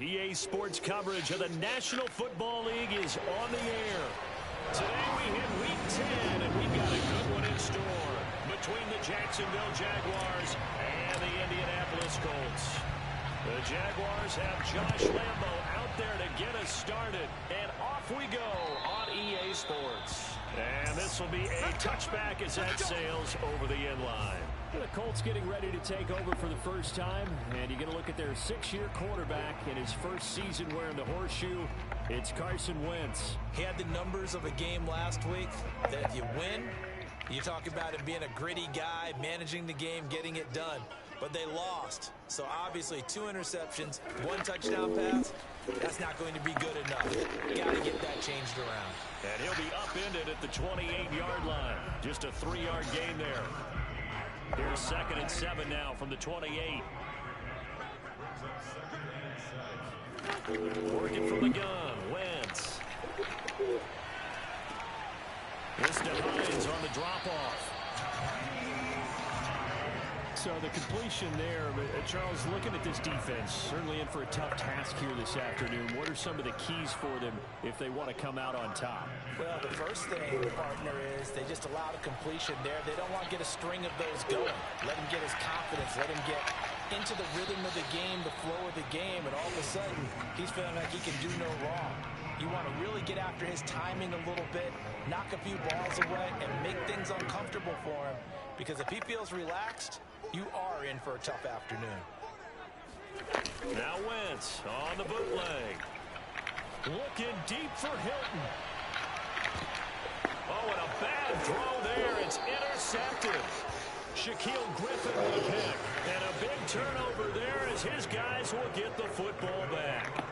EA Sports coverage of the National Football League is on the air. Today we hit Week 10, and we've got a good one in store between the Jacksonville Jaguars and the Indianapolis Colts. The Jaguars have Josh Lambo out there to get us started, and off we go on EA Sports. And this will be a touchback as that sails over the end line. The Colts getting ready to take over for the first time, and you're going to look at their six-year quarterback in his first season wearing the horseshoe. It's Carson Wentz. He had the numbers of a game last week that if you win, you talk about him being a gritty guy, managing the game, getting it done. But they lost. So obviously 2 interceptions, 1 touchdown pass, that's not going to be good enough. Got to get that changed around. And he'll be upended at the 28-yard line. Just a 3-yard gain there. Here's 2nd and 7 now from the 28. Working from the gun, Wentz. This to Hines on the drop-off. So the completion there, Charles, looking at this defense, certainly in for a tough task here this afternoon. What are some of the keys for them if they want to come out on top? Well, the first thing, partner, is they just allow the completion there. They don't want to get a string of those going. Let him get his confidence. Let him get into the rhythm of the game, the flow of the game, and all of a sudden, he's feeling like he can do no wrong. You want to really get after his timing a little bit, knock a few balls away, and make things uncomfortable for him. Because if he feels relaxed, you are in for a tough afternoon. Now Wentz on the bootleg. Looking deep for Hilton. Oh, and a bad throw there. It's intercepted. Shaquille Griffin with a pick. And a big turnover there as his guys will get the football back.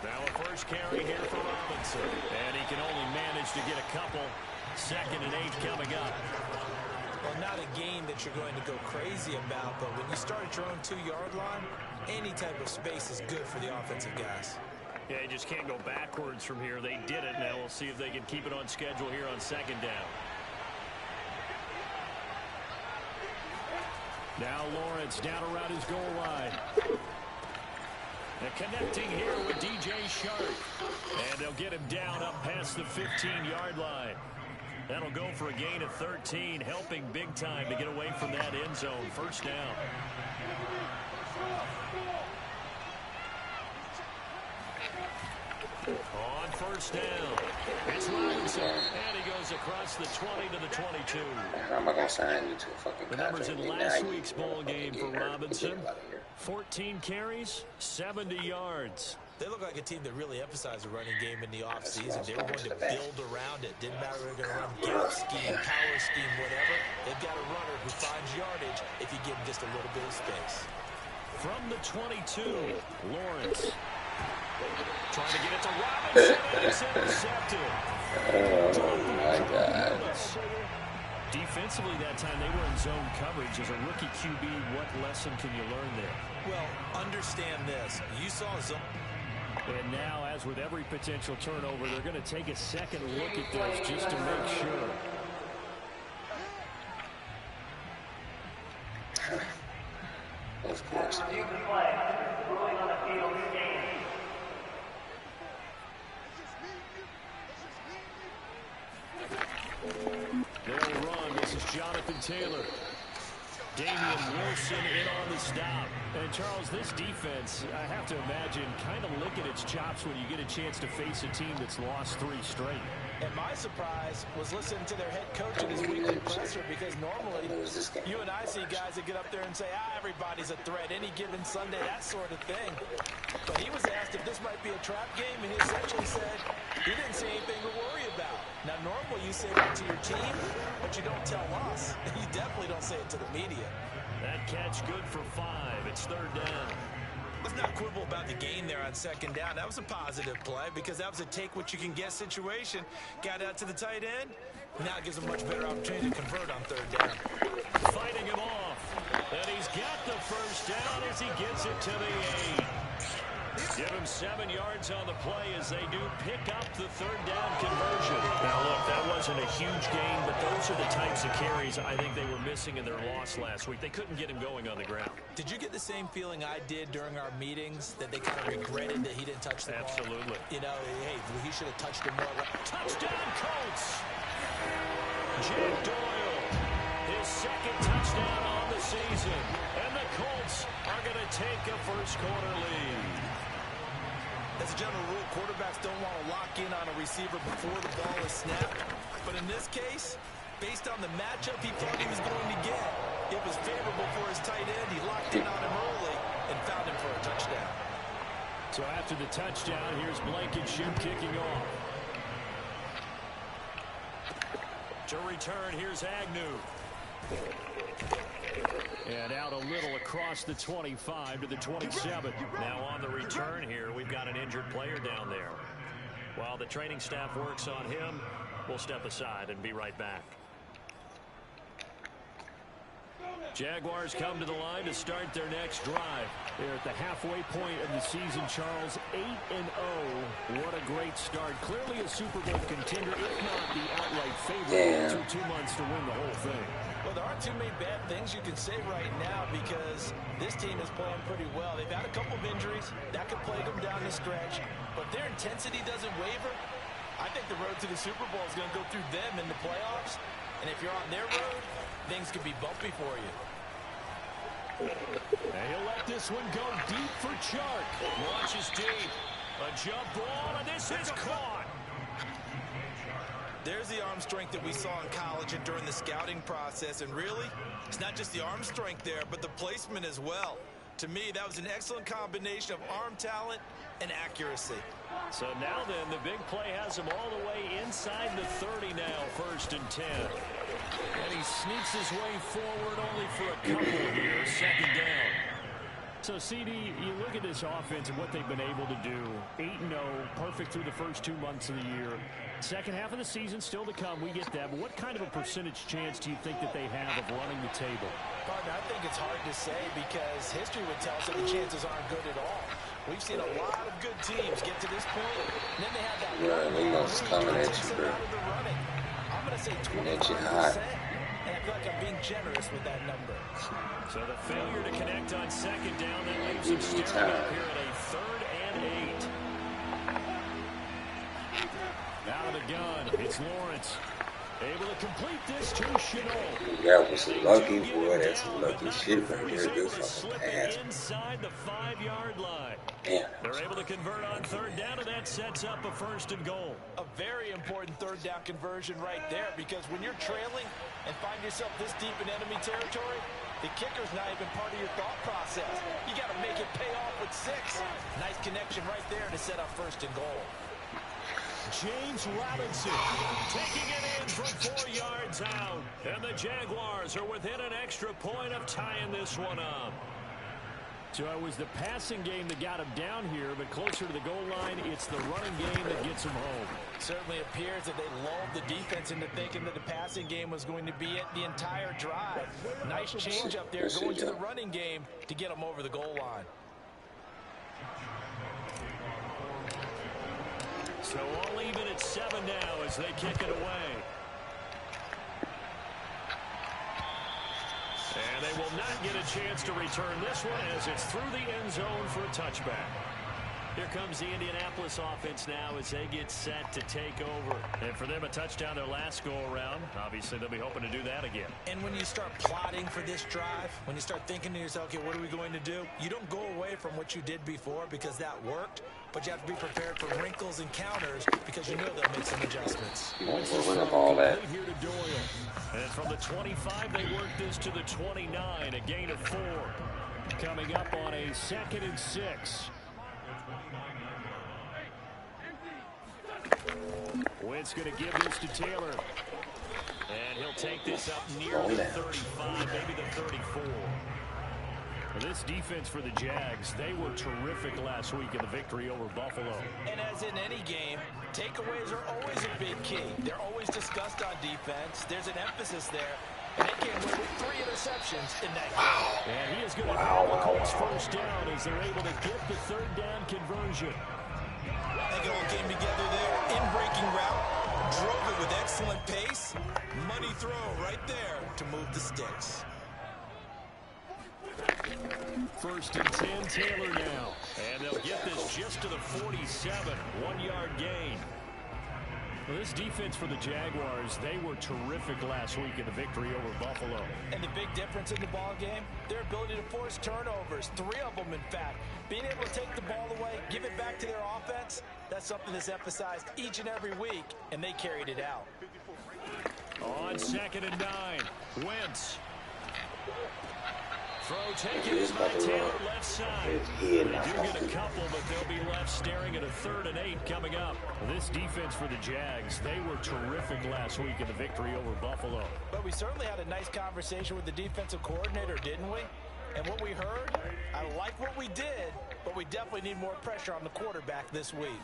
Now a first carry here for Robinson. And he can only manage to get a couple. 2nd and 8 coming up. Well, not a game that you're going to go crazy about, but when you start at your own 2-yard line, any type of space is good for the offensive guys. Yeah, you just can't go backwards from here. They did it. Now we'll see if they can keep it on schedule here on 2nd down. Now Lawrence down around his goal line. And connecting here with DJ Shark. And they'll get him down up past the 15-yard line. That'll go for a gain of 13, helping big time to get away from that end zone. First down. On first down, it's Robinson. And he goes across the 20 to the 22. I'm not going to sign you to a fucking the numbers in last week's ball game for Robinson. 14 carries, 70 yards. They look like a team that really emphasized the running game in the offseason. They were going to build around it. Didn't matter if they're going to run gap scheme, power scheme, whatever. They've got a runner who finds yardage if you give him just a little bit of space. From the 22, Lawrence. Trying to get it to Robinson, and it's intercepted. Oh, my God. Defensively that time, they were in zone coverage. As a rookie QB, what lesson can you learn there? Well, understand this. You saw zone. And now, as with every potential turnover, they're going to take a second look at this just to make sure. Of course. They'll run. This is Jonathan Taylor. Damian Wilson in on the stop. And, Charles, this defense, I have to imagine, kind of licking its chops when you get a chance to face a team that's lost 3 straight. And my surprise was listening to their head coach in his weekly presser, because normally you and I see guys that get up there and say, everybody's a threat any given Sunday, that sort of thing. But he was asked if this might be a trap game, and he essentially said he didn't see anything to worry about. Now, normally you say that to your team, but you don't tell us. You definitely don't say it to the media. That catch good for 5. It's 3rd down. Let's not quibble about the gain there on 2nd down. That was a positive play because that was a take-what-you-can-get situation. Got out to the tight end. Now it gives them a much better opportunity to convert on 3rd down. fighting him off. And he's got the first down as he gets it to the 8. Give him 7 yards on the play as they do pick up the third down conversion. Now, look, that wasn't a huge gain, but those are the types of carries I think they were missing in their loss last week. They couldn't get him going on the ground. Did you get the same feeling I did during our meetings, that they kind of regretted that he didn't touch the ball? Absolutely. You know, hey, he should have touched it more. Touchdown, Colts! Jack Doyle, his second touchdown on the season. And the Colts are going to take a first-quarter lead. As a general rule, quarterbacks don't want to lock in on a receiver before the ball is snapped. But in this case, based on the matchup he thought he was going to get, it was favorable for his tight end. He locked in on him early and found him for a touchdown. So after the touchdown, here's Blankenship kicking off. To return, here's Agnew. And out a little across the 25 to the 27. Now on the return here, we've got an injured player down there. While the training staff works on him, we'll step aside and be right back. Jaguars come to the line to start their next drive. They're at the halfway point of the season, Charles. 8-0. What a great start. Clearly a Super Bowl contender, if not the outright favorite. Through 2 months to win the whole thing. Well, there aren't too many bad things you can say right now because this team is playing pretty well. They've had a couple of injuries. That could plague them down the stretch. But their intensity doesn't waver. I think the road to the Super Bowl is going to go through them in the playoffs. And if you're on their road, things could be bumpy for you. And he'll let this one go deep for Chark. Launches deep. A jump ball, and this is caught. There's the arm strength that we saw in college and during the scouting process. And really, it's not just the arm strength there, but the placement as well. To me, that was an excellent combination of arm talent and accuracy. So now then, the big play has him all the way inside the 30 now, 1st and 10. And he sneaks his way forward only for a couple here, 2nd down. So, CD, you look at this offense and what they've been able to do. 8-0, perfect through the first 2 months of the year. Second half of the season still to come, we get that. But what kind of a percentage chance do you think that they have of running the table? Partner, I think it's hard to say because history would tell us that the chances aren't good at all. We've seen a lot of good teams get to this point, and then they have that coming at you, bro. I'm going to say 25%, and I feel like I'm being generous with that number. So the failure to connect on 2nd down, that leaves him staring up here at a 3rd and 8. Out of the gun, it's Lawrence. Able to complete this to Chenault. That was lucky, boy. That's some lucky shit right there. Good fucking pass. Inside the 5-yard line. Damn. They're able to convert on 3rd down, and that sets up a 1st and goal. A very important 3rd down conversion right there, because when you're trailing and find yourself this deep in enemy territory, the kicker's not even part of your thought process. You got to make it pay off with 6. Nice connection right there to set up 1st and goal. James Robinson taking it in from 4 yards out. And the Jaguars are within an extra point of tying this one up. So it was the passing game that got him down here, but closer to the goal line, it's the running game that gets him home. Certainly appears that they lulled the defense into thinking that the passing game was going to be it the entire drive. Nice change up there going to the running game to get them over the goal line. So all even at 7 now as they kick it away. And they will not get a chance to return this one as it's through the end zone for a touchback. Here comes the Indianapolis offense now as they get set to take over. And for them, a touchdown their last go-around. Obviously, they'll be hoping to do that again. And when you start plotting for this drive, when you start thinking to yourself, okay, what are we going to do? You don't go away from what you did before because that worked, but you have to be prepared for wrinkles and counters because you know they'll make some adjustments. Bring up all that. Here to Doyle. And from the 25, they work this to the 29, a gain of 4. Coming up on a 2nd and 6. Wentz going to give this to Taylor. And he'll take this up near the 35, maybe the 34. This defense for the Jags, they were terrific last week in the victory over Buffalo. And as in any game, takeaways are always a big key. They're always discussed on defense. There's an emphasis there. And they came away with 3 interceptions in that game. And he is going to have the Colts first down as they're able to get the third down conversion. I think it all came together there. In-breaking route, drove it with excellent pace. Money throw right there to move the sticks. First and 10, Taylor now. And they'll get this just to the 47, 1-yard gain. Well, this defense for the Jaguars, they were terrific last week in the victory over Buffalo. And the big difference in the ball game, their ability to force turnovers, 3 of them in fact. Being able to take the ball away, give it back to their offense, that's something that's emphasized each and every week, and they carried it out. On 2nd and 9, Wentz. Throw taken by Taylor left side. They do get a couple, but they'll be left staring at a 3rd and 8 coming up. This defense for the Jags, they were terrific last week in the victory over Buffalo. But we certainly had a nice conversation with the defensive coordinator, didn't we? And what we heard, I like what we did, but we definitely need more pressure on the quarterback this week.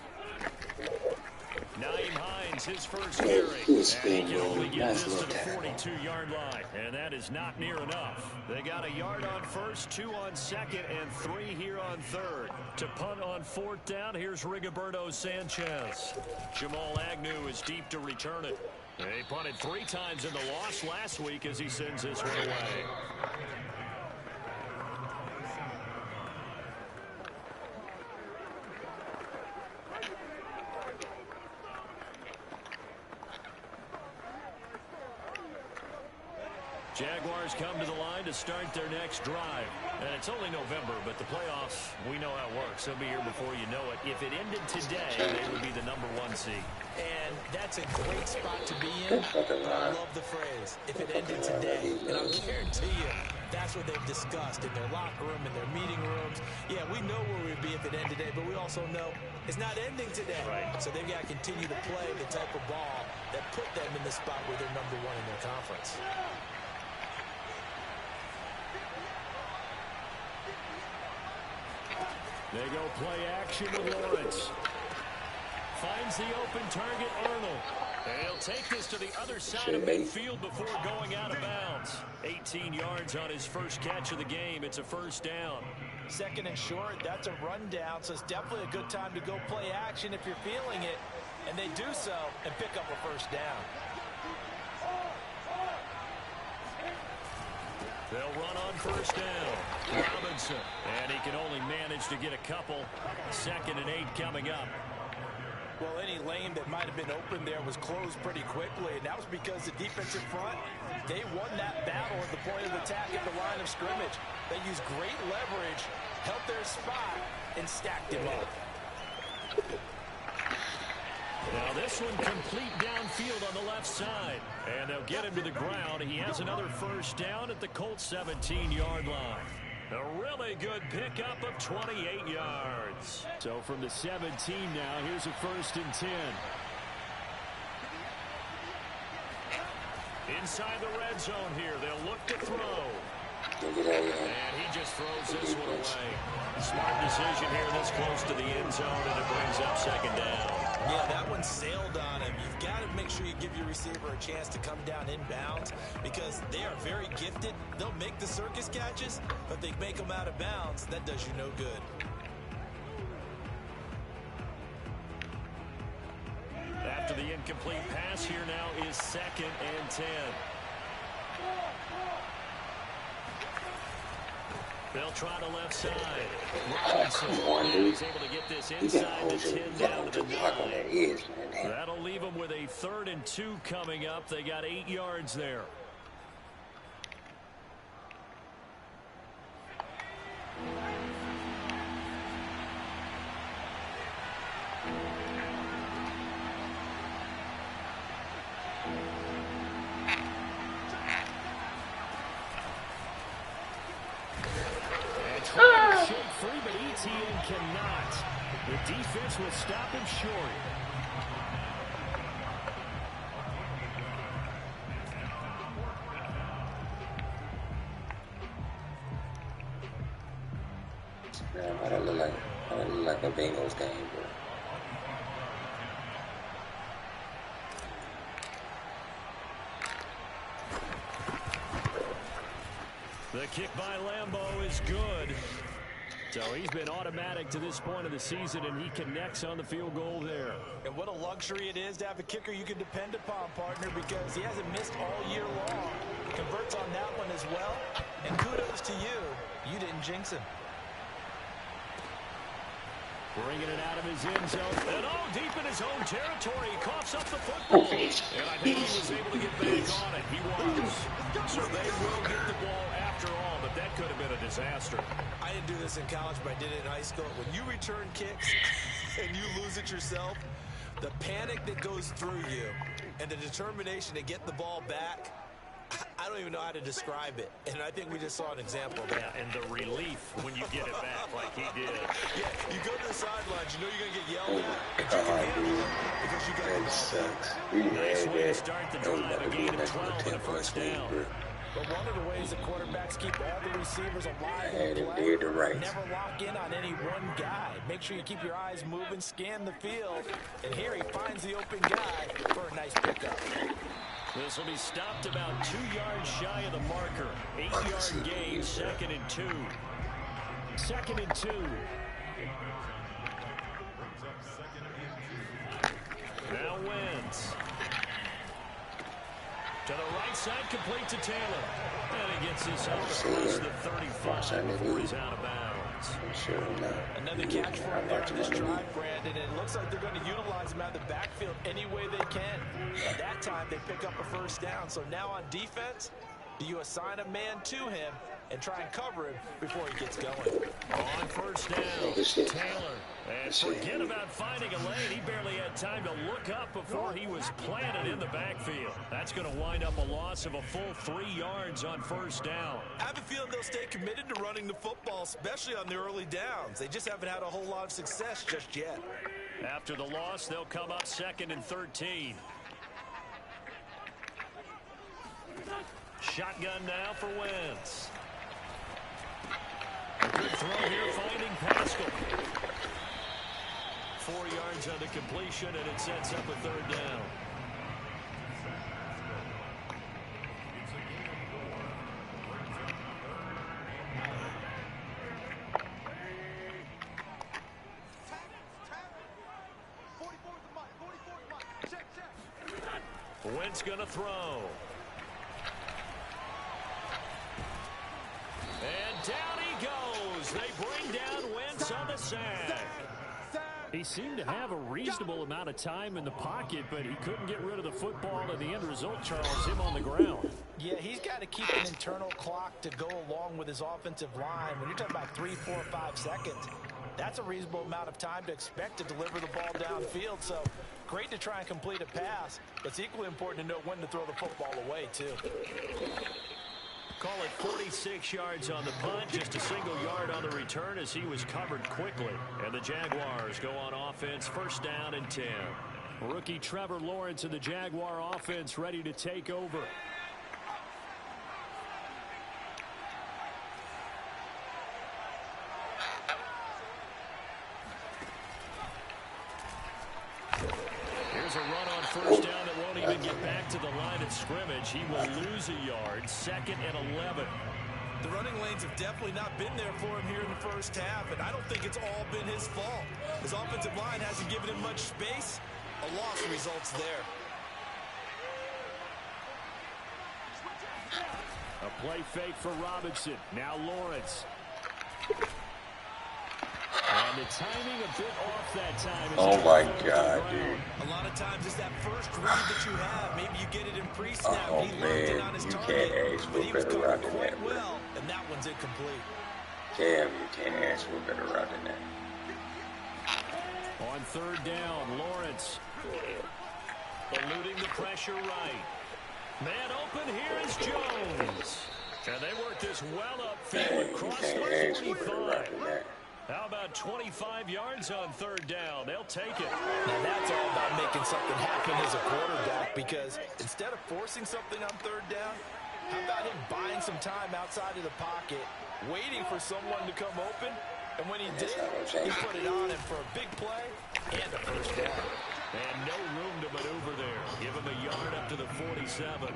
Naeem Hines, his first carry, and he can only get this to the 42-yard line, and that is not near enough. They got a yard on first, 2 on second, and 3 here on third. To punt on 4th down, here's Rigoberto Sanchez. Jamal Agnew is deep to return it. They punted 3 times in the loss last week as he sends this one away. Jaguars come to the line to start their next drive. And it's only November, but the playoffs, we know how it works. They'll be here before you know it. If it ended today, they would be the #1 seed. And that's a great spot to be in. But I love the phrase, if it ended today. And I'll guarantee you, that's what they've discussed in their locker room, in their meeting rooms. Yeah, we know where we'd be if it ended today, but we also know it's not ending today. Right. So they've got to continue to play the type of ball that put them in the spot where they're #1 in their conference. They go play action with Lawrence. Finds the open target, Arnold. And he'll take this to the other side of midfield before going out of bounds. 18 yards on his first catch of the game. It's a first down. 2nd and short, that's a rundown, so it's definitely a good time to go play action if you're feeling it. And they do so and pick up a first down. They'll run on first down. Robinson. And he can only manage to get a couple. 2nd and 8 coming up. Well, any lane that might have been open there was closed pretty quickly, and that was because the defensive front, they won that battle at the point of attack at the line of scrimmage. They used great leverage, held their spot, and stacked him up. Now this one complete downfield on the left side. And they'll get him to the ground. He has another first down at the Colts 17-yard line. A really good pickup of 28 yards. So from the 17 now, here's a 1st and 10. Inside the red zone here, they'll look to throw. And he just throws this one away. Smart decision here this close to the end zone, and it brings up 2nd down. Yeah, that one sailed on him. You've got to make sure you give your receiver a chance to come down inbounds because they are very gifted. They'll make the circus catches, but they make them out of bounds. That does you no good. After the incomplete pass, here now is 2nd and 10. They'll try the left side. Robinson is able to get this inside the 10 down to the 9. That'll leave them with a 3rd and 2 coming up. They got 8 yards there. Trying to shake free, but ETN cannot. The defense will stop him short. Man, I don't look like a Bengals game, bro. kick by Lambeau is good. So he's been automatic to this point of the season, and he connects on the field goal there. And what a luxury it is to have a kicker you can depend upon, partner, because he hasn't missed all year long. Converts on that one as well. And kudos to you. You didn't jinx him. Bringing it out of his end zone. And deep in his own territory. He coughs up the football. And I think he was able to get back on it. He was. So they will get the ball after all, but that could have been a disaster. I didn't do this in college, but I did it in high school. When you return kicks and you lose it yourself, the panic that goes through you and the determination to get the ball back, I don't even know how to describe it. And I think we just saw an example of that. Yeah, and the relief when you get it back like he did. Yeah, you go to the sidelines, you know you're going to get yelled at, but you can handle it because you got the ball. Sucks. Nice way to start the drive, a gain of 12 and a first down. But one of the ways the quarterbacks keep all the receivers alive in play, never lock in on any one guy. Make sure you keep your eyes moving, scan the field, and here he finds the open guy for a nice pickup. This will be stopped about 2 yards shy of the marker. 8-yard gain, 2nd and 2. 2nd and 2. Now Wentz. To the right side, complete to Taylor. And he gets this up across the 35 before he's out of bounds. Another catch for him there on this drive, Brandon. And it looks like they're going to utilize him out of the backfield any way they can. At that time, they pick up a first down. So now on defense, do you assign a man to him and try and cover him before he gets going? On first down, Taylor. And forget about finding a lane. He barely had time to look up before he was planted in the backfield. That's going to wind up a loss of a full 3 yards on first down. I have a feeling they'll stay committed to running the football, especially on the early downs. They just haven't had a whole lot of success just yet. After the loss, they'll come up 2nd and 13. Shotgun now for Wentz. A good throw here, finding Pascal. 4 yards on the completion, and it sets up a third down. Wentz gonna throw. And down he goes. They bring down Wentz on the sack. He seemed to have a reasonable amount of time in the pocket, but he couldn't get rid of the football, and the end result, Charles, him on the ground. Yeah, he's got to keep an internal clock to go along with his offensive line. When you're talking about 3, 4, 5 seconds, that's a reasonable amount of time to expect to deliver the ball downfield. So great to try and complete a pass, but it's equally important to know when to throw the football away, too. Call it 46 yards on the punt, just a single yard on the return as he was covered quickly. And the Jaguars go on offense, first down and 10. Rookie Trevor Lawrence and the Jaguar offense ready to take over. Here's a run on first down that won't even get back to the line of scrimmage. He will lose a yard, 2nd and 11. The running lanes have definitely not been there for him here in the first half, and I don't think it's all been his fault. His offensive line hasn't given him much space. A loss results there. A play fake for Robinson. Now Lawrence. And the timing a bit off that time. Oh my God, dude. A lot of times it's that first read that you have. Maybe you get it in pre-snap. Oh he locked in on man, his you target, can't ask for but he was better covered route than quite that, bro. well, and that one's incomplete. Damn, you can't ask for a better route than that. On third down, Lawrence. Eluding the pressure right. Man open, here is Jones. And they work this well upfield across the 45. How about 25 yards on third down? They'll take it. Now that's all about making something happen as a quarterback, because instead of forcing something on third down, how about him buying some time outside of the pocket, waiting for someone to come open, and when he did, he put it on him for a big play and a first down. And no room to maneuver there. Give him a yard up to the 47.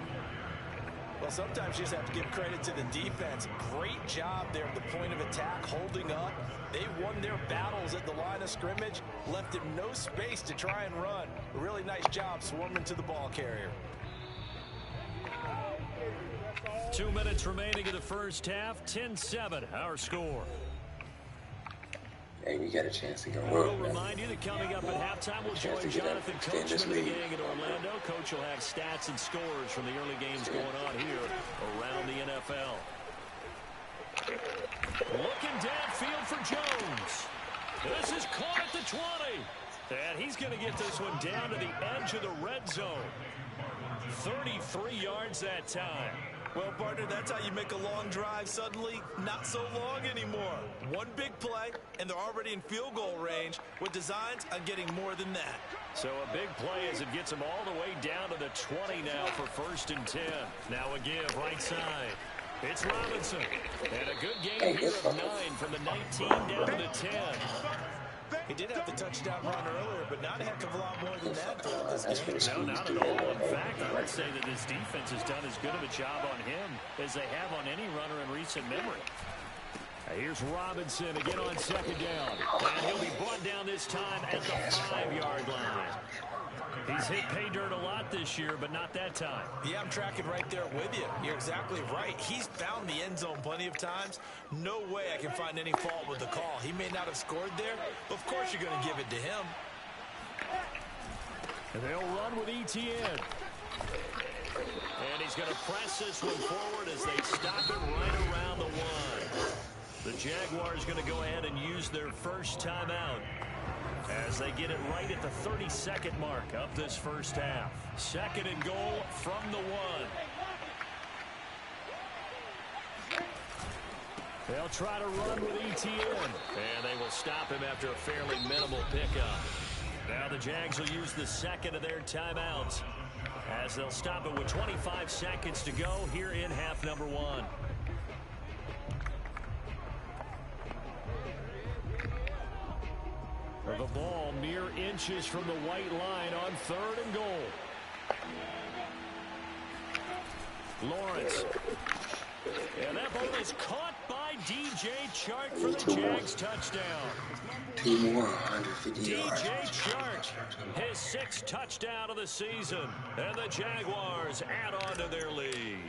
Well, sometimes you just have to give credit to the defense. Great job there at the point of attack, holding up. They won their battles at the line of scrimmage, left him no space to try and run. A really nice job swarming to the ball carrier. 2 minutes remaining in the first half. 10-7, our score. Hey, we got a chance to go We'll up. remind you that coming up at halftime, we'll join Jonathan Coachman and the gang in Orlando. Coach will have stats and scores from the early games going on here around the NFL. Looking downfield for Jones. This is caught at the 20. And he's going to get this one down to the edge of the red zone. 33 yards that time. Well, partner, that's how you make a long drive suddenly not so long anymore. One big play, and they're already in field goal range with designs on getting more than that. So a big play as it gets them all the way down to the 20 now for 1st and 10. Now a give right side. It's Robinson. And a good game here of 9 from the 19 down to the 10. He did have the touchdown run earlier, but not a heck of a lot more than that throughout this game. No, not at all. In fact, I would say that this defense has done as good of a job on him as they have on any runner in recent memory. Here's Robinson again on 2nd down. And he'll be brought down this time at the 5-yard line. He's hit pay dirt a lot this year, but not that time. Yeah, I'm tracking right there with you. You're exactly right. He's found the end zone plenty of times. No way I can find any fault with the call. He may not have scored there, but of course you're going to give it to him. And they'll run with Etienne. And he's going to press this one forward as they stop it right around the 1. The Jaguars going to go ahead and use their first timeout as they get it right at the 32nd mark of this first half. 2nd and goal from the 1. They'll try to run with Etienne. And they will stop him after a fairly minimal pickup. Now the Jags will use the 2nd of their timeouts as they'll stop it with 25 seconds to go here in half number 1. The ball mere inches from the white line on 3rd and goal. Lawrence. And that ball is caught by DJ Chark for the Jags touchdown. 2 more, 150 yards. DJ Chark, his 6th touchdown of the season. And the Jaguars add on to their lead.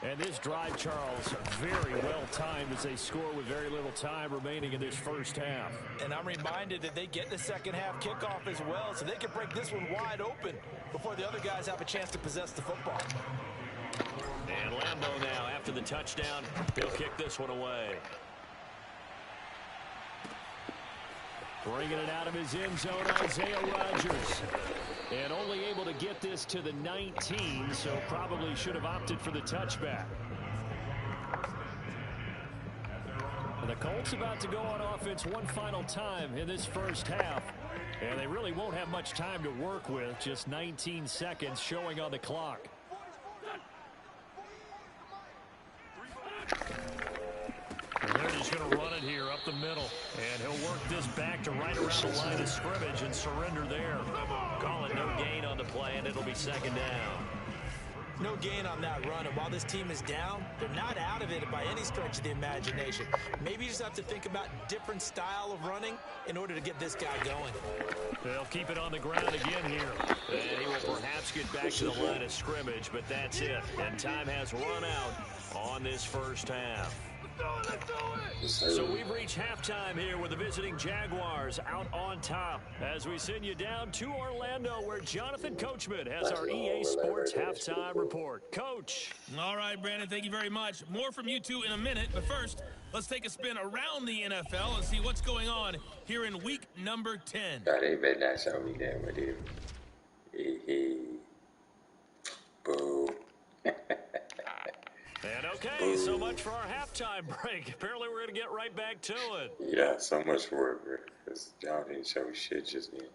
And this drive, Charles, very well timed as they score with very little time remaining in this first half. And I'm reminded that they get the second half kickoff as well, so they can break this one wide open before the other guys have a chance to possess the football. And Lambeau now, after the touchdown, he'll kick this one away. Bringing it out of his end zone, Isaiah Rodgers. And only able to get this to the 19, so probably should have opted for the touchback. And the Colts about to go on offense one final time in this first half. And they really won't have much time to work with, just 19 seconds showing on the clock. They're just going to run it here up the middle. And he'll work this back to right around the line of scrimmage and surrender there. Call it no gain on the play, and it'll be 2nd down. No gain on that run, and while this team is down, they're not out of it by any stretch of the imagination. Maybe you just have to think about different style of running in order to get this guy going. They'll keep it on the ground again here. And he will perhaps get back to the line of scrimmage, but that's it. And time has run out on this first half. So we've reached halftime here with the visiting Jaguars out on top as we send you down to Orlando where Jonathan Coachman has our EA Sports halftime report. Coach. All right, Brandon, thank you very much. More from you two in a minute, but first, let's take a spin around the NFL and see what's going on here in week number 10. God, they better not show me that with him. Boo. And okay, so much for our halftime break. Apparently we're going to get right back to it. Yeah, so much for it, because y'all didn't show shit just then.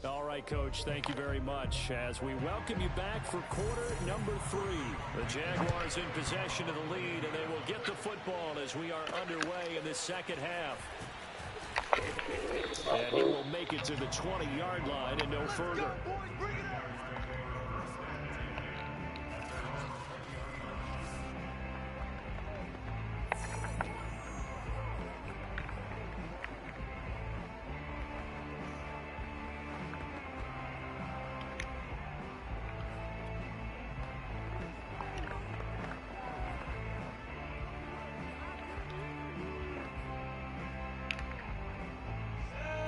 All right, Coach, thank you very much as we welcome you back for quarter number 3. The Jaguars in possession of the lead, and they will get the football as we are underway in this second half. And he will make it to the 20-yard line and no further.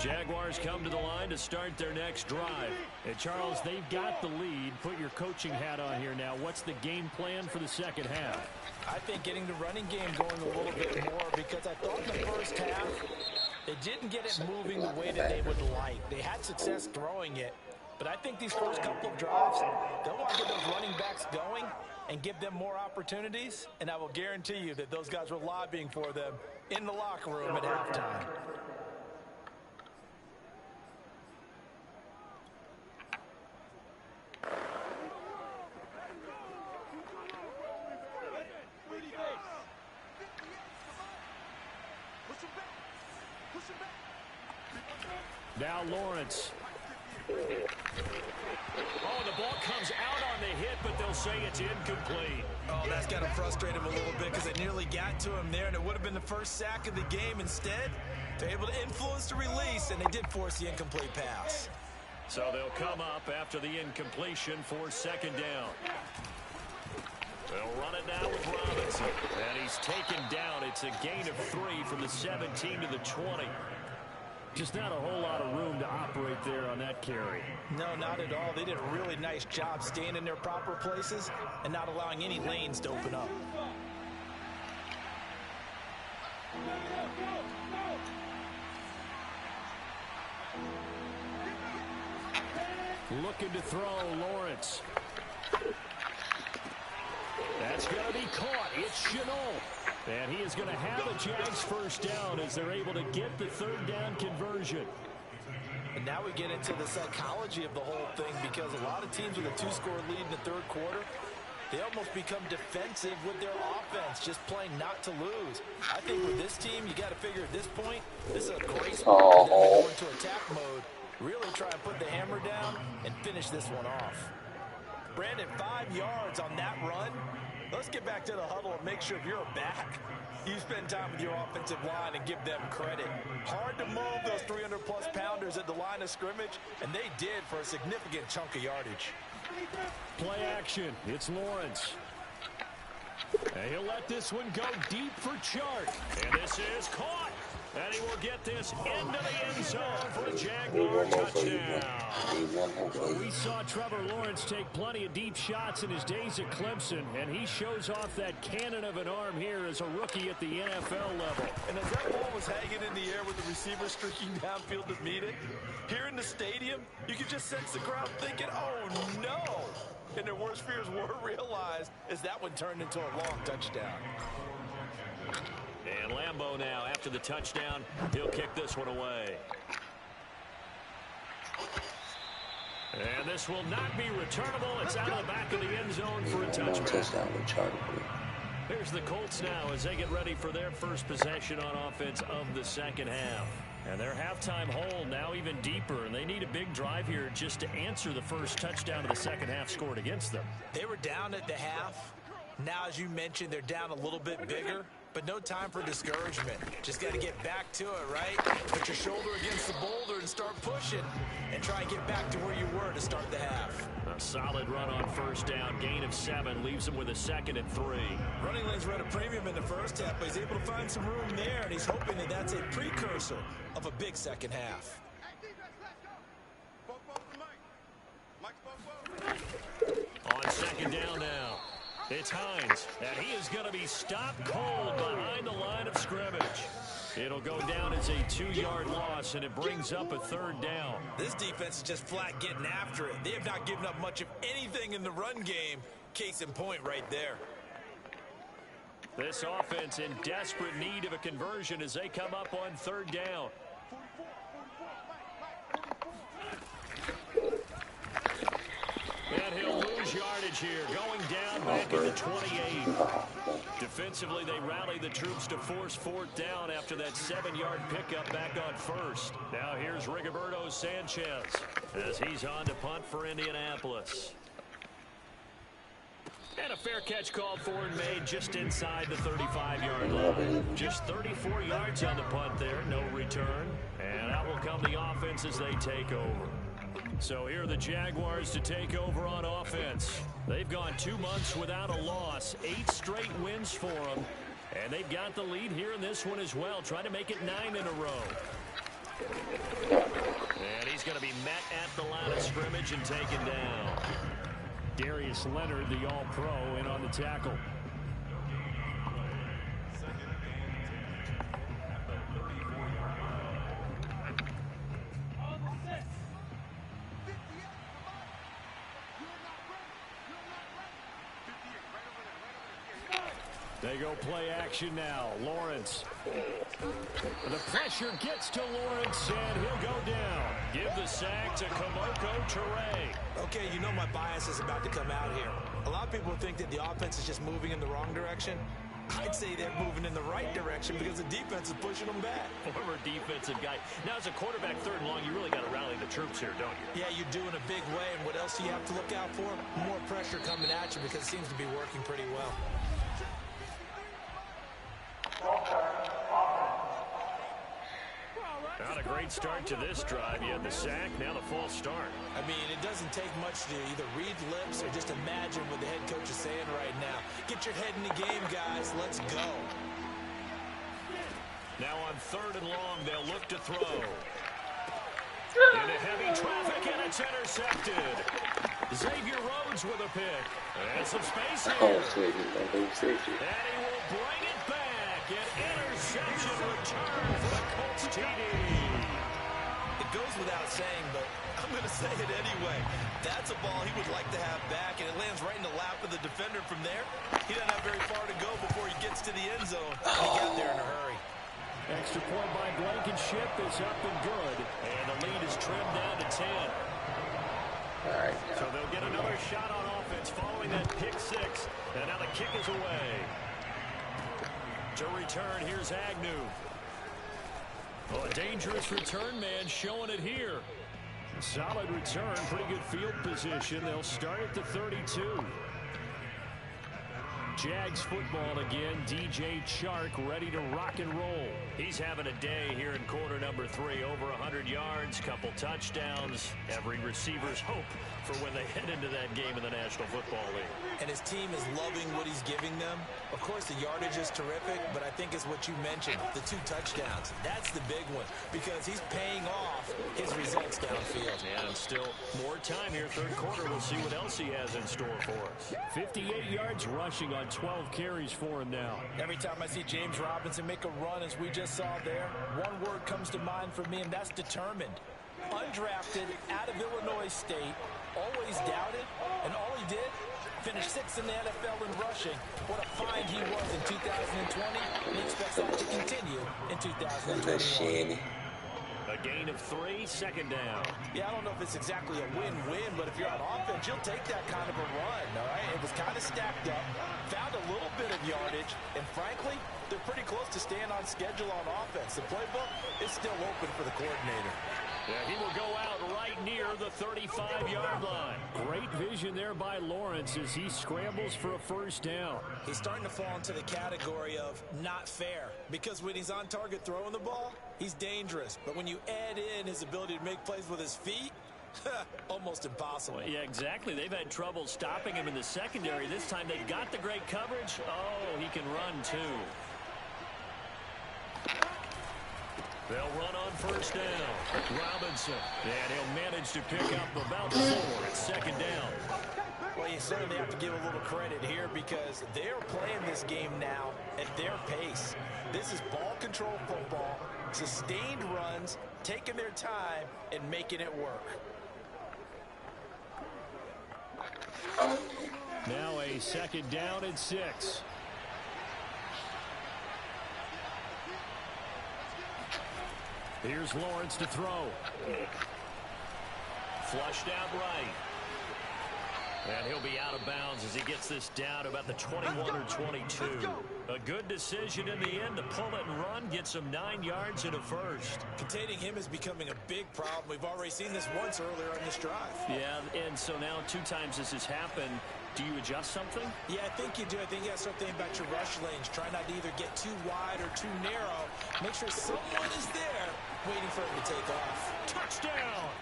Jaguars come to the line to start their next drive. And Charles, they've got the lead. Put your coaching hat on here now. What's the game plan for the second half? I think getting the running game going a little bit more, because I thought in the first half they didn't get it moving the way that they would like. They had success throwing it, but I think these first couple of drives, they'll want to get those running backs going and give them more opportunities, and I will guarantee you that those guys were lobbying for them in the locker room at halftime. Now Lawrence. Oh, the ball comes out on the hit, but they'll say it's incomplete. Oh, that's got to frustrate him a little bit, because they nearly got to him there, and it would have been the first sack of the game. Instead, they're able to influence the release, and they did force the incomplete pass. So they'll come up after the incompletion for second down. They'll run it now with Robinson. And he's taken down. It's a gain of 3 from the 17 to the 20. Just not a whole lot of room to operate there on that carry. No, not at all. They did a really nice job staying in their proper places and not allowing any lanes to open up. Looking to throw, Lawrence. That's going to be caught. It's Chenault. And he is going to have the Jags first down as they're able to get the third down conversion. And now we get into the psychology of the whole thing, because a lot of teams with a 2-score lead in the third quarter, they almost become defensive with their offense, just playing not to lose. I think with this team, you got to figure at this point, this is a great spot for them to go into attack mode, really try and put the hammer down and finish this one off. Brandon, 5 yards on that run. Let's get back to the huddle and make sure if you're a back, you spend time with your offensive line and give them credit. Hard to move those 300-plus pounders at the line of scrimmage, and they did for a significant chunk of yardage. Play action. It's Lawrence. And he'll let this one go deep for Chart. And this is caught. And he will get this into the end zone for a Jaguar touchdown. We saw Trevor Lawrence take plenty of deep shots in his days at Clemson, and he shows off that cannon of an arm here as a rookie at the NFL level. And as that ball was hanging in the air with the receiver streaking downfield to meet it, here in the stadium, you could just sense the crowd thinking, oh, no. And their worst fears were realized as that one turned into a long touchdown. And Lambeau now, after the touchdown, he'll kick this one away. And this will not be returnable. It's out of the back of the end zone for a touchdown. Here's the Colts now as they get ready for their first possession on offense of the second half. And their halftime hole now even deeper, and they need a big drive here just to answer the first touchdown of the second half scored against them. They were down at the half. Now, as you mentioned, they're down a little bit bigger, but no time for discouragement. Just got to get back to it, right? Put your shoulder against the boulder and start pushing and try and get back to where you were to start the half. A solid run on first down. Gain of 7 leaves him with a 2nd and 3. Running lanes were at a premium in the first half, but he's able to find some room there, and he's hoping that that's a precursor of a big second half. On second down now, it's Hines, and he is going to be stopped cold behind the line of scrimmage. It'll go down as a 2-yard loss, and it brings up a third down. This defense is just flat getting after it. They have not given up much of anything in the run game. Case in point right there. This offense in desperate need of a conversion as they come up on third down. And he'll lose yardage here, going down back at the 28. Defensively, they rally the troops to force fourth down after that 7-yard pickup back on first. Now here's Rigoberto Sanchez as he's on to punt for Indianapolis. And a fair catch called for and made just inside the 35-yard line. Just 34 yards on the punt there, no return. And out will come the offense as they take over. So here are the Jaguars to take over on offense. They've gone 2 months without a loss, 8 straight wins for them. And they've got the lead here in this one as well, trying to make it 9 in a row. And he's going to be met at the line of scrimmage and taken down. Darius Leonard, the All-Pro, in on the tackle. They go play action now. Lawrence. The pressure gets to Lawrence, and he'll go down. Give the sack to Kamoko Toure. Okay, you know my bias is about to come out here. A lot of people think that the offense is just moving in the wrong direction. I'd say they're moving in the right direction because the defense is pushing them back. Former defensive guy. Now, as a quarterback, 3rd and long, you really got to rally the troops here, don't you? Yeah, you do in a big way. And what else do you have to look out for? More pressure coming at you because it seems to be working pretty well. Not a great start to this drive. You had the sack, now the false start. I mean, it doesn't take much to either read lips or just imagine what the head coach is saying right now. Get your head in the game, guys. Let's go. Now on 3rd and long, they'll look to throw. Into heavy traffic, and it's intercepted. Xavier Rhodes with a pick. And some space here. And he will bring it back. An interception return for the Colts TD. It goes without saying, but I'm going to say it anyway. That's a ball he would like to have back, and it lands right in the lap of the defender from there. He doesn't have very far to go before he gets to the end zone. He got there in a hurry. Extra point by Blankenship is up and good. And the lead is trimmed down to 10. All right. So they'll get another shot on offense following that pick 6. And now the kick is away. To return, here's Agnew. Oh, a dangerous return man showing it here. Solid return, pretty good field position. They'll start at the 32. Jags football again. DJ Chark ready to rock and roll. He's having a day here in quarter number 3. Over 100 yards, couple touchdowns. Every receiver's hope for when they head into that game in the National Football League. And his team is loving what he's giving them. Of course, the yardage is terrific, but I think it's what you mentioned, the 2 touchdowns. That's the big one because he's paying off his results downfield. And still more time here, 3rd quarter. We'll see what else he has in store for us. 58 yards rushing on 12 carries for him now. Every time I see James Robinson make a run, as we just saw there, one word comes to mind for me, and that's determined. Undrafted, out of Illinois State, always doubted, and all he did, finished 6th in the NFL in rushing. What a find he was in 2020, and he expects that to continue in 2021. A gain of 3, 2nd down. Yeah, I don't know if it's exactly a win-win, but if you're on offense, you'll take that kind of a run, all right? It was kind of stacked up, found a little bit of yardage, and frankly, they're pretty close to staying on schedule on offense. The playbook is still open for the coordinator. Yeah, he will go out right near the 35-yard line. Great vision there by Lawrence as he scrambles for a 1st down. He's starting to fall into the category of not fair because when he's on target throwing the ball, he's dangerous. But when you add in his ability to make plays with his feet, almost impossible. Well, yeah, exactly. They've had trouble stopping him in the secondary. This time they've got the great coverage. Oh, he can run too. They'll run on 1st down. Robinson. And he'll manage to pick up about 4 at 2nd down. Well, you certainly have to give a little credit here because they're playing this game now at their pace. This is ball control football, sustained runs, taking their time, and making it work. Now a 2nd down and 6. Here's Lawrence to throw. Flushed out right. And he'll be out of bounds as he gets this down about the 21 or 22. A good decision in the end to pull it and run, get some 9 yards and a first. Containing him is becoming a big problem. We've already seen this once earlier on this drive. Yeah, and so now 2 times this has happened. Do you adjust something? Yeah, I think you do. I think you got to start thinking about your rush lanes. Try not to either get too wide or too narrow. Make sure someone is there waiting for him to take off. Touchdown!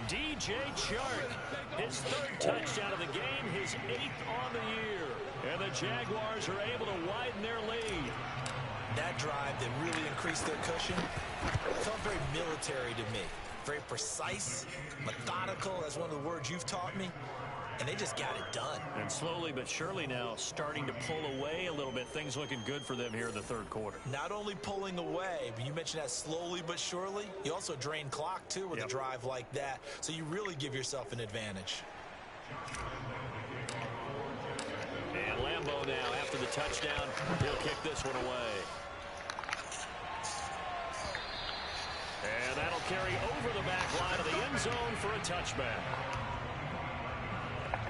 DJ Chark, his 3rd touchdown of the game, his 8th on the year. And the Jaguars are able to widen their lead. That drive that really increased their cushion felt very military to me. Very precise, methodical, that's one of the words you've taught me. And they just got it done. And slowly but surely now starting to pull away a little bit. Things looking good for them here in the 3rd quarter. Not only pulling away, but you mentioned that slowly but surely. You also drain clock, too, with a drive like that. So you really give yourself an advantage. And Lambeau now, after the touchdown, he'll kick this one away. And that'll carry over the back line of the end zone for a touchback.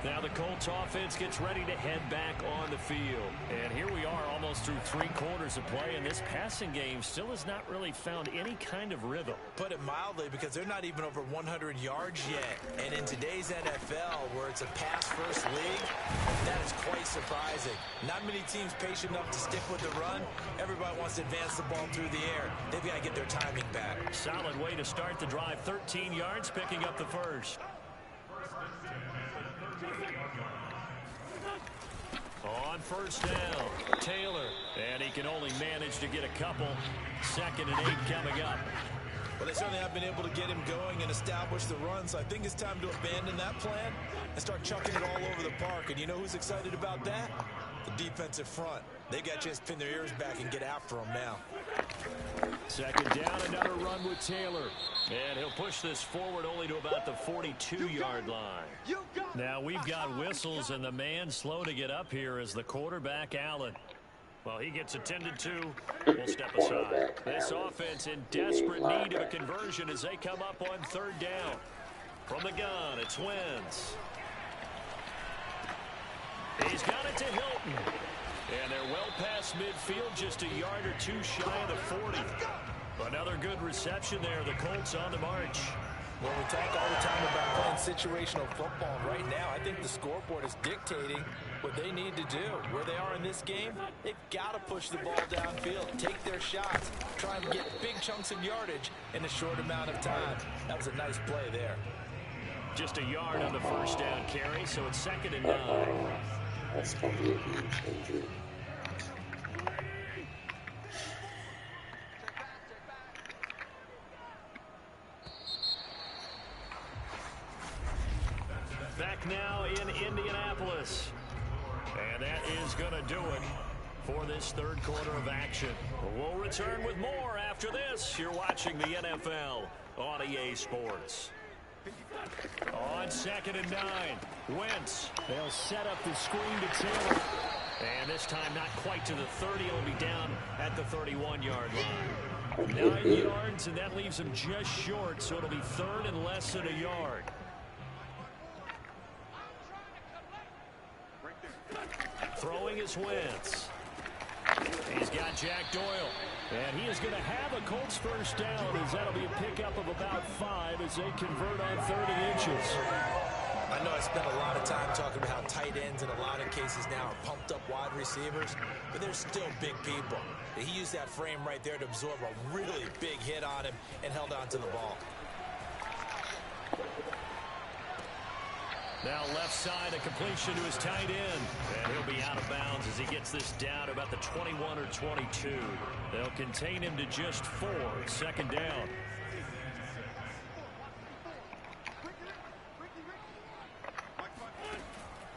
Now the Colts offense gets ready to head back on the field. And here we are almost through 3 quarters of play, and this passing game still has not really found any kind of rhythm. Put it mildly, because they're not even over 100 yards yet. And in today's NFL, where it's a pass-first league, that is quite surprising. Not many teams patient enough to stick with the run. Everybody wants to advance the ball through the air. They've got to get their timing back. Solid way to start the drive. 13 yards, picking up the first. On first down, Taylor. And he can only manage to get a couple. 2nd and 8 coming up. Well, they certainly have been able to get him going and establish the run, so I think it's time to abandon that plan and start chucking it all over the park. And you know who's excited about that? The defensive front. They got a chance to pin their ears back and get after him now. 2nd down, another run with Taylor. And he'll push this forward only to about the 42-yard line. Now we've got whistles, and the man slow to get up here is the quarterback, Allen. Well, he gets attended to. We'll step aside. This offense in desperate need of a conversion as they come up on 3rd down. From the gun, it's Wentz. He's got it to Hilton. And they're well past midfield, just a yard or 2 shy of the 40. Another good reception there. The Colts on the march. Well, we talk all the time about playing situational football. Right now, I think the scoreboard is dictating what they need to do. Where they are in this game, they've got to push the ball downfield, take their shots, try and get big chunks of yardage in a short amount of time. That was a nice play there. Just a yard on the first down carry, so it's 2nd and 9. That's going to be a game changer. Back now in Indianapolis. And that is going to do it for this 3rd quarter of action. We'll return with more after this. You're watching the NFL on EA Sports. On 2nd and 9, Wentz. They'll set up the screen to Taylor. And this time not quite to the 30. He'll be down at the 31-yard line. 9 yards, and that leaves him just short, so it'll be 3rd and less than a yard. Throwing is Wentz. He's got Jack Doyle. And he is going to have a Colts first down, as that'll be a pickup of about 5 as they convert on 30 inches. I know I spent a lot of time talking about how tight ends in a lot of cases now are pumped up wide receivers, but they're still big people. He used that frame right there to absorb a really big hit on him and held on to the ball. Now left side, a completion to his tight end. And he'll be out of bounds as he gets this down to about the 21 or 22. They'll contain him to just 4. 2nd down.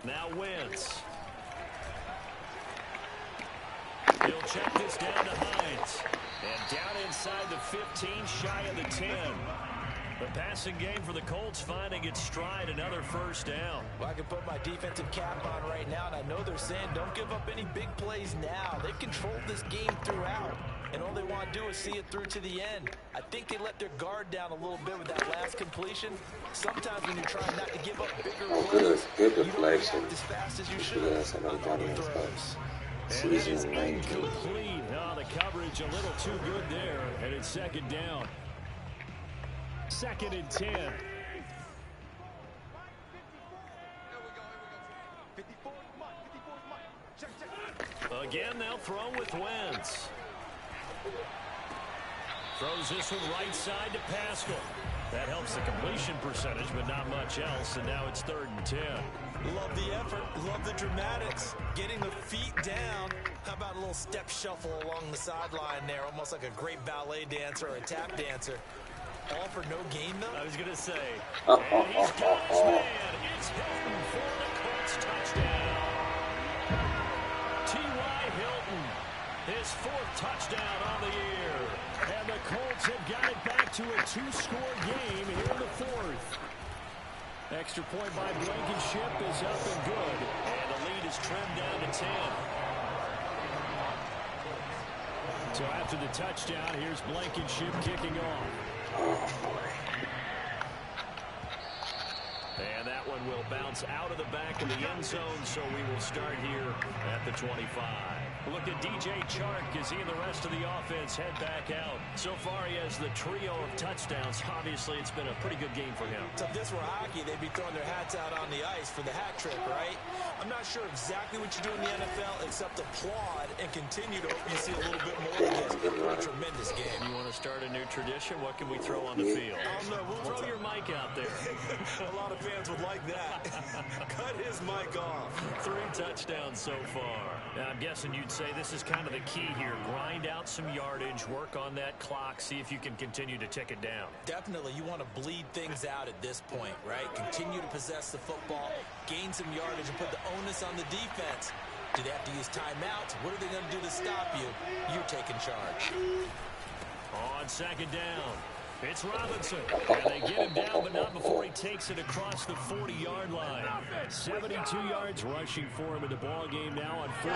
Now Wentz. He'll check this down to Hines. And down inside the 15, shy of the 10. The passing game for the Colts finding its stride, another first down. Well, I can put my defensive cap on right now, and I know they're saying don't give up any big plays now. They've controlled this game throughout, and all they want to do is see it through to the end. I think they let their guard down a little bit with that last completion. Sometimes when you're trying not to give up bigger plays, Good you don't deflection. react as fast as you should on your throws. And it is incomplete. Oh, the coverage a little too good there, and it's second down. 2nd and 10. Again, they'll throw with Wentz. Throws this one right side to Pascal. That helps the completion percentage, but not much else, and now it's 3rd and 10. Love the effort. Love the dramatics. Getting the feet down. How about a little step shuffle along the sideline there, almost like a great ballet dancer or a tap dancer. All for no gain, though? I was going to say. And he's got his man. It's Hilton for the Colts touchdown. T.Y. Hilton, his 4th touchdown on the year. And the Colts have got it back to a 2-score game here in the 4th. Extra point by Blankenship is up and good. And the lead is trimmed down to 10. So after the touchdown, here's Blankenship kicking off. And that one will bounce out of the back of the end zone, so we will start here at the 25. Look at DJ Chark as he and the rest of the offense head back out. So far, he has the trio of touchdowns. Obviously, it's been a pretty good game for him. So if this were hockey, they'd be throwing their hats out on the ice for the hat trick, right? I'm not sure exactly what you do in the NFL except applaud and continue to hope you see a little bit more of this. What a tremendous game. You want to start a new tradition? What can we throw on the field? I don't know. We'll Throw your mic out there. A lot of fans would like that. Cut his mic off. 3 touchdowns so far. Now, I'm guessing you'd say this is kind of the key here. Grind out some yardage, work on that clock, see if you can continue to tick it down. Definitely, you want to bleed things out at this point, right? Continue to possess the football, gain some yardage, and put the onus on the defense. Do they have to use timeouts? What are they going to do to stop you? You're taking charge. On 2nd down, it's Robinson. And they get him down, but not before he takes it across the 40-yard line. 72 yards rushing for him in the ball game now on 14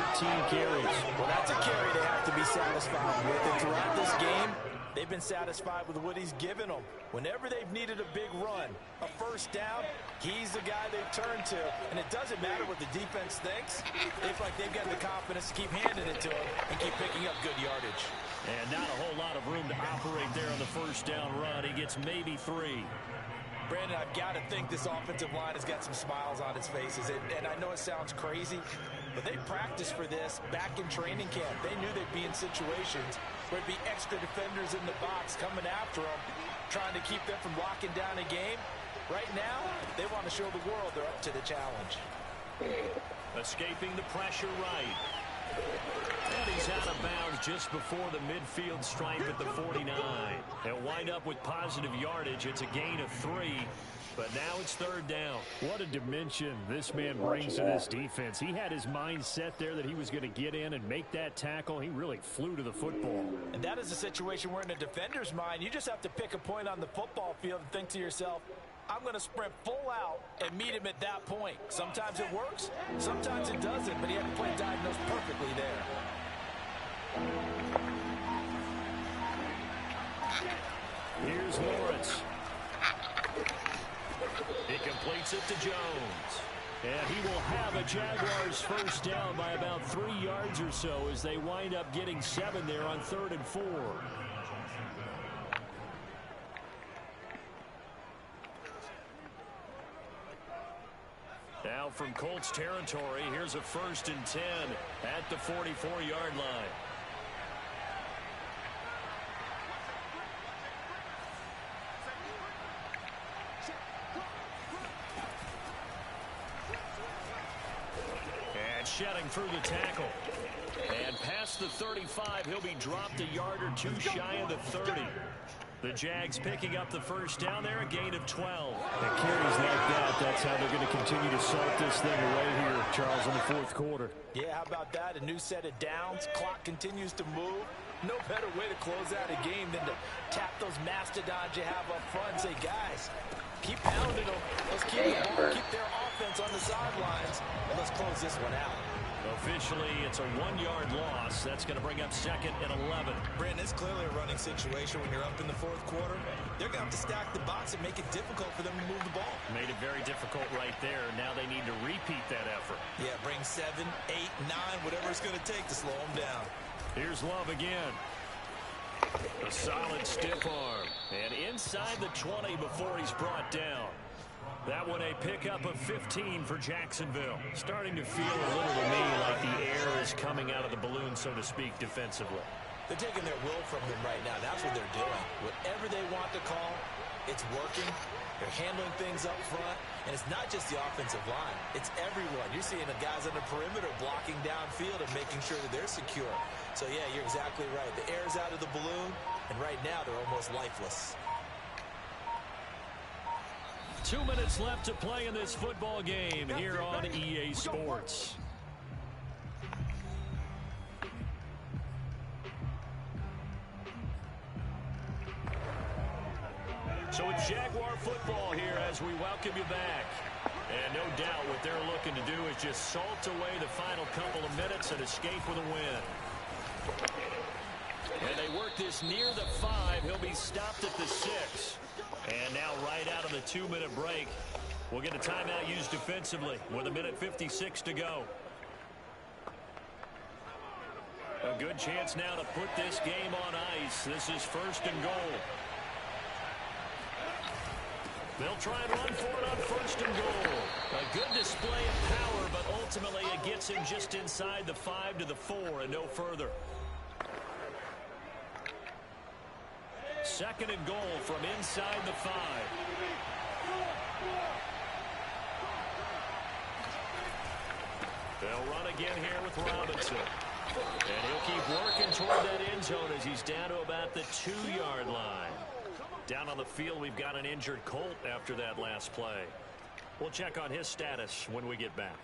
carries. Well, that's a carry they have to be satisfied with. And throughout this game, they've been satisfied with what he's given them. Whenever they've needed a big run, a first down, he's the guy they've turned to. And it doesn't matter what the defense thinks. They feel like they've got the confidence to keep handing it to him and keep picking up good yardage. And not a whole lot of room to operate there on the first down run. He gets maybe 3. Brandon, I've got to think this offensive line has got some smiles on its faces. And I know it sounds crazy, but they practiced for this back in training camp. They knew they'd be in situations where it'd be extra defenders in the box coming after them, trying to keep them from locking down a game. Right now, they want to show the world they're up to the challenge. Escaping the pressure right. And he's out of bounds just before the midfield stripe at the 49. They'll wind up with positive yardage. It's a gain of 3, but now it's 3rd down. What a dimension this man brings to this defense. He had his mind set there that he was going to get in and make that tackle. He really flew to the football. And that is a situation where in a defender's mind, you just have to pick a point on the football field and think to yourself, I'm going to sprint full out and meet him at that point. Sometimes it works, sometimes it doesn't, but he had the play diagnosed perfectly there. Here's Lawrence. He completes it to Jones. And he will have a Jaguars first down by about 3 yards or so as they wind up getting 7 there on 3rd and 4. Now from Colts territory, here's a 1st and 10 at the 44-yard line. And shedding through the tackle. And past the 35, he'll be dropped a yard or two shy of the 30. The Jags picking up the first down there, a gain of 12. And carries like that, that's how they're going to continue to salt this thing away here, Charles, in the fourth quarter. Yeah, how about that? A new set of downs. Clock continues to move. No better way to close out a game than to tap those mastodons you have up front and say, guys, keep pounding them. Let's keep the ball, keep their offense on the sidelines, and let's close this one out. Officially, it's a 1-yard loss. That's going to bring up second and 11. Brandon, it's clearly a running situation when you're up in the fourth quarter. They're going to have to stack the box and make it difficult for them to move the ball. Made it very difficult right there. Now they need to repeat that effort. Yeah, bring 7, 8, 9, whatever it's going to take to slow them down. Here's Love again. A solid stiff arm. And inside the 20 before he's brought down. That one a pickup of 15 for Jacksonville. Starting to feel a little to me like the air is coming out of the balloon, so to speak, defensively. They're taking their will from them right now. That's what they're doing. Whatever they want to call, it's working. They're handling things up front. And it's not just the offensive line. It's everyone. You're seeing the guys on the perimeter blocking downfield and making sure that they're secure. So, yeah, you're exactly right. The air's out of the balloon, and right now they're almost lifeless. 2 minutes left to play in this football game here on EA Sports. So it's Jaguar football here as we welcome you back. And no doubt what they're looking to do is just salt away the final couple of minutes and escape with a win. And they work this near the 5. He'll be stopped at the 6. And now right out of the 2-minute break, we'll get a timeout used defensively with 1:56 to go. A good chance now to put this game on ice. This is first and goal. They'll try and run for it on first and goal. A good display of power, but ultimately it gets him just inside the 5 to the 4 and no further. Second and goal from inside the 5. They'll run again here with Robinson. And he'll keep working toward that end zone as he's down to about the 2-yard line. Down on the field, we've got an injured Colt after that last play. We'll check on his status when we get back.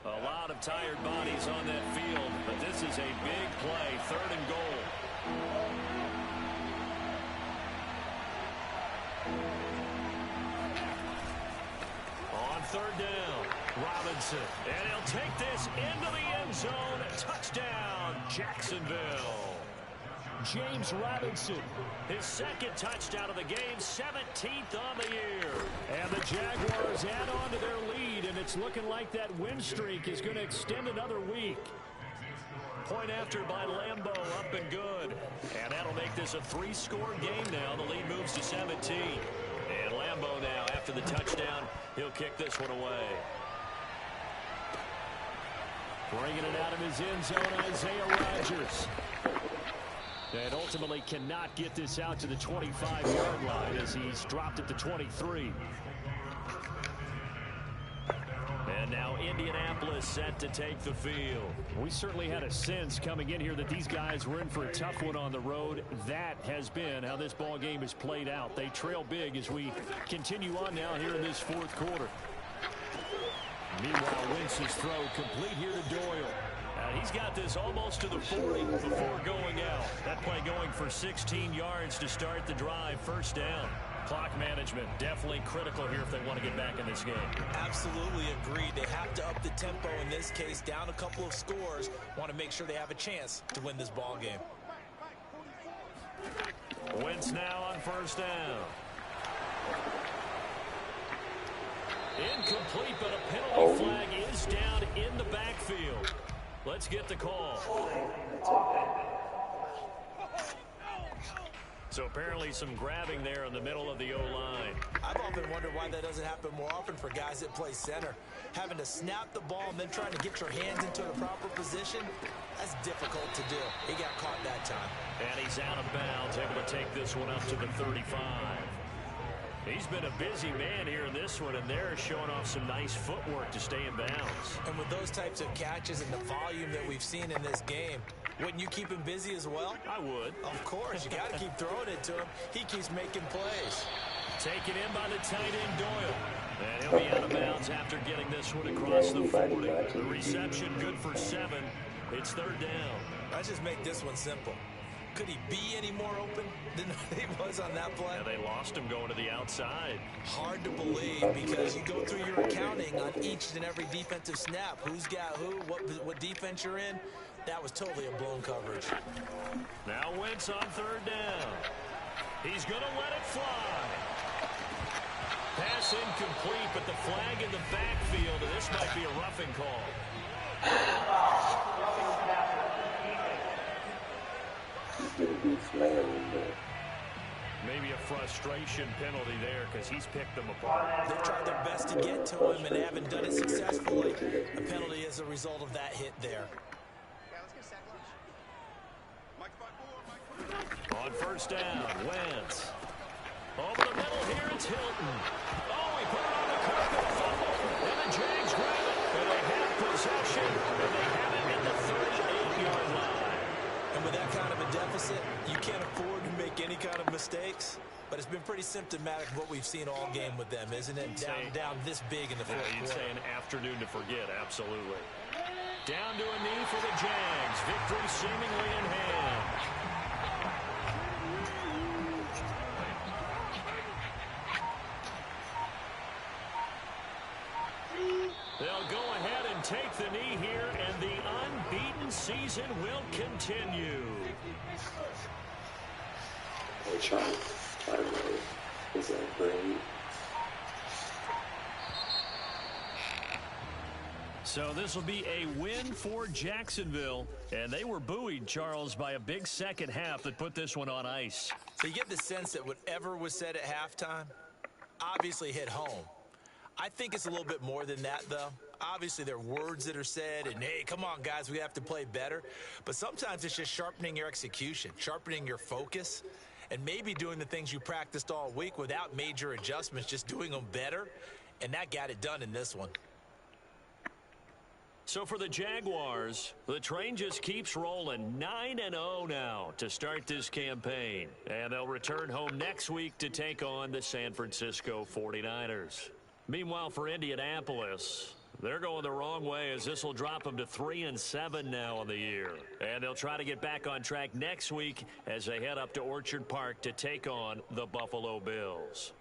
A lot of tired bodies on that field, but this is a big play, third and goal. On third down, Robinson, and he'll take this into the end zone. Touchdown, Jacksonville. James Robinson, his second touchdown of the game, 17th on the year. And the Jaguars add on to their lead, and it's looking like that win streak is going to extend another week. Point after by Lambeau, up and good. And that'll make this a 3-score game now. The lead moves to 17. And Lambeau now, after the touchdown, he'll kick this one away. Bringing it out of his end zone, Isaiah Rodgers. And ultimately cannot get this out to the 25-yard line as he's dropped at the 23. And now Indianapolis set to take the field. We certainly had a sense coming in here that these guys were in for a tough one on the road. That has been how this ball game has played out. They trail big as we continue on now here in this fourth quarter. Meanwhile, Wentz's throw complete here to Doyle. He's got this almost to the 40 before going out. That play going for 16 yards to start the drive, first down. Clock management definitely critical here if they want to get back in this game. Absolutely agreed. They have to up the tempo in this case, down a couple of scores. Want to make sure they have a chance to win this ball game. Wentz now on first down. Incomplete, but a penalty flag is down in the backfield. Let's get the call. So apparently some grabbing there in the middle of the O-line. I've often wondered why that doesn't happen more often for guys that play center. Having to snap the ball and then trying to get your hands into the proper position, that's difficult to do. He got caught that time. And he's out of bounds, able to take this one up to the 35. He's been a busy man here in this one, and they're showing off some nice footwork to stay in bounds. And with those types of catches and the volume that we've seen in this game, wouldn't you keep him busy as well? I would. Of course. You got to keep throwing it to him. He keeps making plays. Taken in by the tight end, Doyle. And he'll be out of bounds after getting this one across the 40. The reception good for 7. It's third down. Let's just make this one simple. Could he be any more open than he was on that play? Yeah, they lost him going to the outside. Hard to believe because you go through your accounting on each and every defensive snap. Who's got who, what defense you're in. That was totally a blown coverage. Now Wentz on third down. He's going to let it fly. Pass incomplete, but the flag in the backfield, and this might be a roughing call. Maybe a frustration penalty there because he's picked them apart. They've tried their best to get to him and haven't done it successfully. A penalty as a result of that hit there. On first down, Wentz. Over the middle here, it's Hilton. Oh, he put it on the curve and a fumble. And the Jags grab it. And they have possession. And they have it at the 38-yard line. And with that kind of a deficit, you can't afford to make any kind of mistakes. But it's been pretty symptomatic of what we've seen all game with them, isn't it? Down this big in the fourth quarter. You'd say an afternoon to forget, absolutely. Down to a knee for the Jags. Victory seemingly in hand. They'll go ahead and take the knee here, and the unbeaten season will continue. Hey, Charlie, is that great? So this will be a win for Jacksonville, and they were buoyed, Charles, by a big second half that put this one on ice. So you get the sense that whatever was said at halftime obviously hit home. I think it's a little bit more than that, though. Obviously, there are words that are said, and, hey, come on, guys, we have to play better. But sometimes it's just sharpening your execution, sharpening your focus, and maybe doing the things you practiced all week without major adjustments, just doing them better. And that got it done in this one. So for the Jaguars, the train just keeps rolling 9-0 now to start this campaign. And they'll return home next week to take on the San Francisco 49ers. Meanwhile, for Indianapolis, they're going the wrong way as this will drop them to 3-7 now on the year. And they'll try to get back on track next week as they head up to Orchard Park to take on the Buffalo Bills.